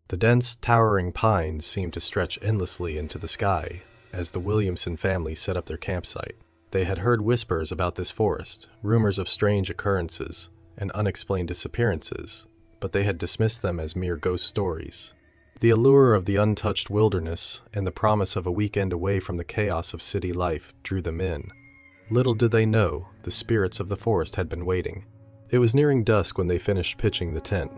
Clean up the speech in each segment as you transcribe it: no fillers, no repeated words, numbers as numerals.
The dense, towering pines seemed to stretch endlessly into the sky as the Williamson family set up their campsite. They had heard whispers about this forest, rumors of strange occurrences and unexplained disappearances, but they had dismissed them as mere ghost stories. The allure of the untouched wilderness and the promise of a weekend away from the chaos of city life drew them in. Little did they know, the spirits of the forest had been waiting. It was nearing dusk when they finished pitching the tent.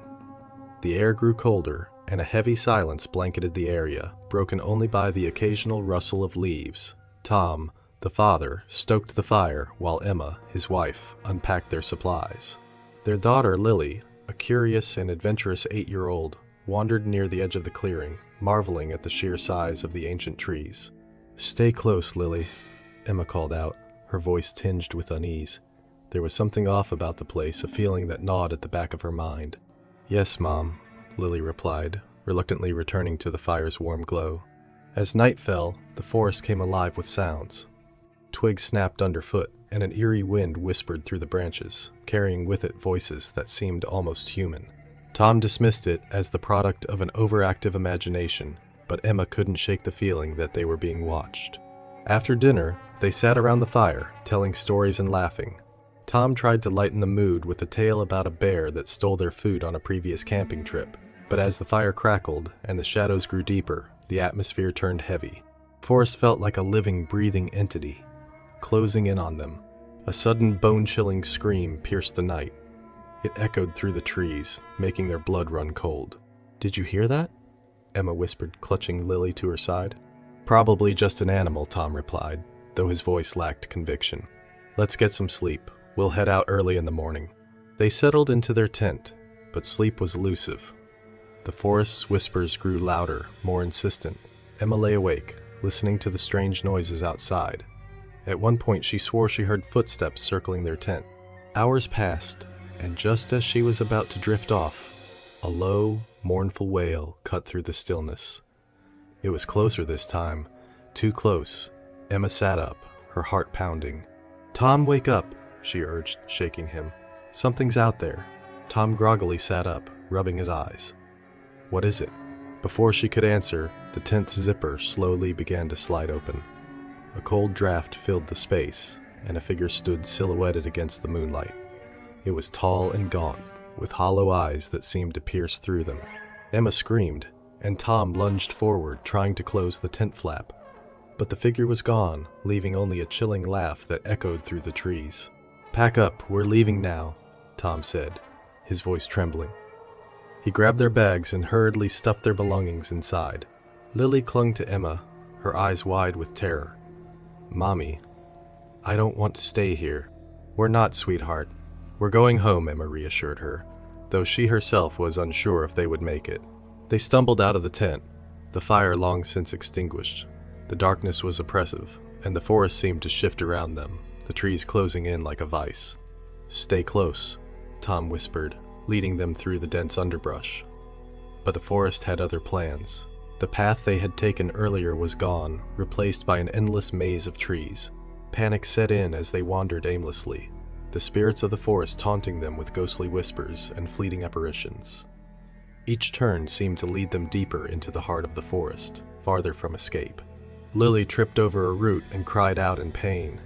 The air grew colder, and a heavy silence blanketed the area, broken only by the occasional rustle of leaves. Tom, the father, stoked the fire, while Emma, his wife, unpacked their supplies. Their daughter, Lily, a curious and adventurous 8-year-old, wandered near the edge of the clearing, marveling at the sheer size of the ancient trees. "Stay close, Lily," Emma called out, her voice tinged with unease. There was something off about the place, a feeling that gnawed at the back of her mind. "Yes, Mom," Lily replied, reluctantly returning to the fire's warm glow. As night fell, the forest came alive with sounds. Twigs snapped underfoot, and an eerie wind whispered through the branches, carrying with it voices that seemed almost human. Tom dismissed it as the product of an overactive imagination, but Emma couldn't shake the feeling that they were being watched. After dinner, they sat around the fire, telling stories and laughing. Tom tried to lighten the mood with a tale about a bear that stole their food on a previous camping trip, but as the fire crackled and the shadows grew deeper, the atmosphere turned heavy. Forest felt like a living, breathing entity, closing in on them. A sudden, bone-chilling scream pierced the night. It echoed through the trees, making their blood run cold. "Did you hear that?" Emma whispered, clutching Lily to her side. "Probably just an animal," Tom replied, though his voice lacked conviction. "Let's get some sleep. We'll head out early in the morning." They settled into their tent, but sleep was elusive. The forest's whispers grew louder, more insistent. Emma lay awake, listening to the strange noises outside. At one point she swore she heard footsteps circling their tent. Hours passed, and just as she was about to drift off, a low, mournful wail cut through the stillness. It was closer this time, too close. Emma sat up, her heart pounding. "Tom, wake up," she urged, shaking him. "Something's out there." Tom groggily sat up, rubbing his eyes. "What is it?" Before she could answer, the tent's zipper slowly began to slide open. A cold draft filled the space, and a figure stood silhouetted against the moonlight. It was tall and gaunt, with hollow eyes that seemed to pierce through them. Emma screamed, and Tom lunged forward, trying to close the tent flap. But the figure was gone, leaving only a chilling laugh that echoed through the trees. "Pack up, we're leaving now," Tom said, his voice trembling. He grabbed their bags and hurriedly stuffed their belongings inside. Lily clung to Emma, her eyes wide with terror. "Mommy, I don't want to stay here." "We're not, sweetheart. We're going home," Emma reassured her, though she herself was unsure if they would make it. They stumbled out of the tent, the fire long since extinguished. The darkness was oppressive, and the forest seemed to shift around them, the trees closing in like a vice. "Stay close," Tom whispered, leading them through the dense underbrush. But the forest had other plans. The path they had taken earlier was gone, replaced by an endless maze of trees. Panic set in as they wandered aimlessly, the spirits of the forest taunting them with ghostly whispers and fleeting apparitions. Each turn seemed to lead them deeper into the heart of the forest, farther from escape. Lily tripped over a root and cried out in pain.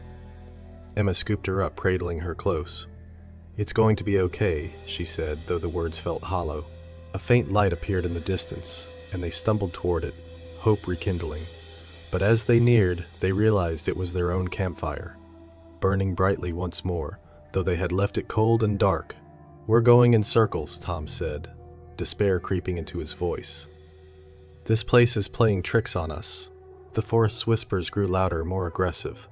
Emma scooped her up, cradling her close. "It's going to be okay," she said, though the words felt hollow. A faint light appeared in the distance, and they stumbled toward it, hope rekindling. But as they neared, they realized it was their own campfire, burning brightly once more, though they had left it cold and dark. "We're going in circles," Tom said, despair creeping into his voice. "This place is playing tricks on us." The forest's whispers grew louder, more aggressive.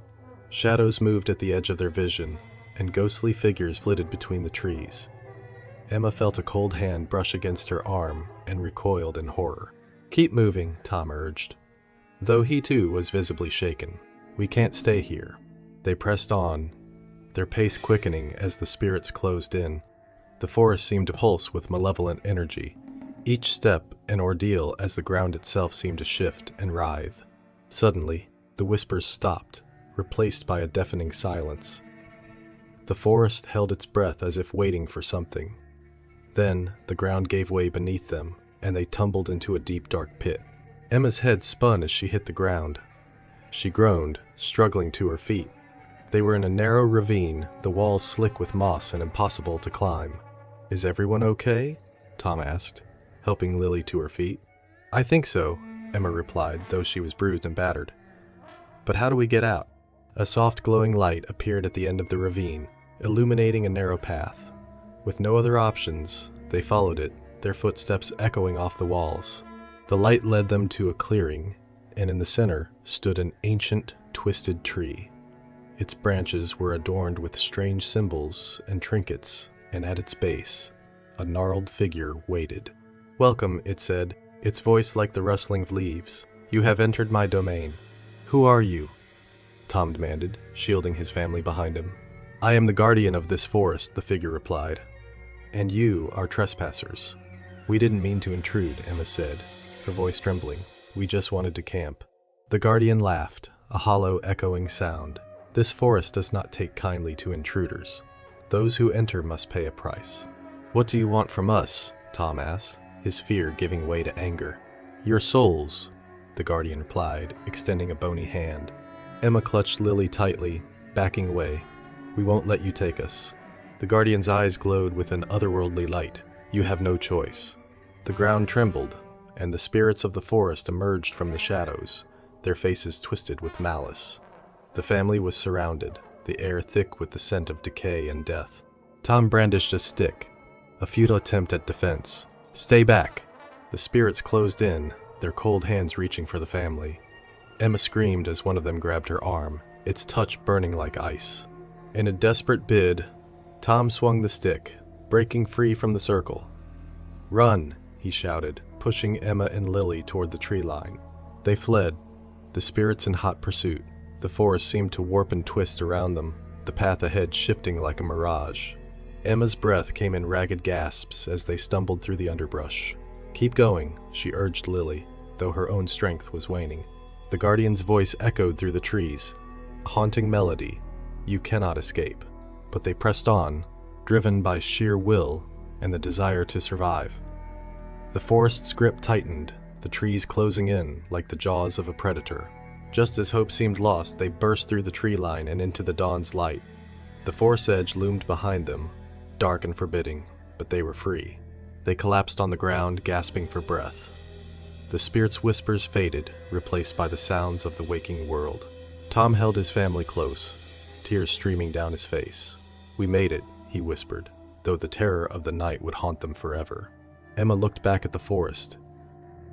Shadows moved at the edge of their vision, and ghostly figures flitted between the trees. Emma felt a cold hand brush against her arm and recoiled in horror. "Keep moving," Tom urged, though he too was visibly shaken. "We can't stay here." They pressed on, their pace quickening as the spirits closed in. The forest seemed to pulse with malevolent energy, each step an ordeal as the ground itself seemed to shift and writhe. Suddenly, the whispers stopped, replaced by a deafening silence. The forest held its breath as if waiting for something. Then, the ground gave way beneath them, and they tumbled into a deep, dark pit. Emma's head spun as she hit the ground. She groaned, struggling to her feet. They were in a narrow ravine, the walls slick with moss and impossible to climb. "Is everyone okay?" Tom asked, helping Lily to her feet. "I think so," Emma replied, though she was bruised and battered. "But how do we get out?" A soft glowing light appeared at the end of the ravine, illuminating a narrow path. With no other options, they followed it, their footsteps echoing off the walls. The light led them to a clearing, and in the center stood an ancient, twisted tree. Its branches were adorned with strange symbols and trinkets, and at its base, a gnarled figure waited. "Welcome," it said, its voice like the rustling of leaves. "You have entered my domain." "Who are you?" Tom demanded, shielding his family behind him. "I am the guardian of this forest," the figure replied. "And you are trespassers." "We didn't mean to intrude," Emma said, her voice trembling. "We just wanted to camp." The guardian laughed, a hollow, echoing sound. "This forest does not take kindly to intruders. Those who enter must pay a price." "What do you want from us?" Tom asked, his fear giving way to anger. "Your souls," the guardian replied, extending a bony hand. Emma clutched Lily tightly, backing away. "We won't let you take us." The guardian's eyes glowed with an otherworldly light. "You have no choice." The ground trembled, and the spirits of the forest emerged from the shadows, their faces twisted with malice. The family was surrounded, the air thick with the scent of decay and death. Tom brandished a stick, a futile attempt at defense. "Stay back!" The spirits closed in, their cold hands reaching for the family. Emma screamed as one of them grabbed her arm, its touch burning like ice. In a desperate bid, Tom swung the stick, breaking free from the circle. "Run!" he shouted, pushing Emma and Lily toward the tree line. They fled, the spirits in hot pursuit. The forest seemed to warp and twist around them, the path ahead shifting like a mirage. Emma's breath came in ragged gasps as they stumbled through the underbrush. "Keep going," she urged Lily, though her own strength was waning. The guardian's voice echoed through the trees, a haunting melody. "You cannot escape." But they pressed on, driven by sheer will and the desire to survive. The forest's grip tightened, the trees closing in like the jaws of a predator. Just as hope seemed lost, they burst through the tree line and into the dawn's light. The forest edge loomed behind them, dark and forbidding, but they were free. They collapsed on the ground, gasping for breath. The spirit's whispers faded, replaced by the sounds of the waking world. Tom held his family close, tears streaming down his face. "We made it," he whispered, though the terror of the night would haunt them forever. Emma looked back at the forest,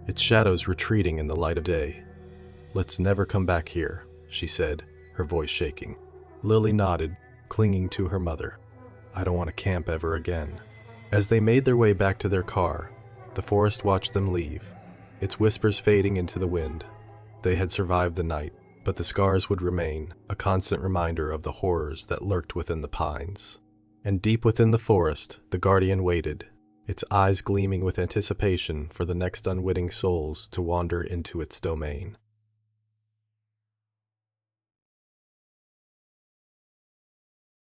its shadows retreating in the light of day. "Let's never come back here," she said, her voice shaking. Lily nodded, clinging to her mother. "I don't want to camp ever again." As they made their way back to their car, the forest watched them leave, its whispers fading into the wind. They had survived the night, but the scars would remain, a constant reminder of the horrors that lurked within the pines. And deep within the forest, the guardian waited, its eyes gleaming with anticipation for the next unwitting souls to wander into its domain.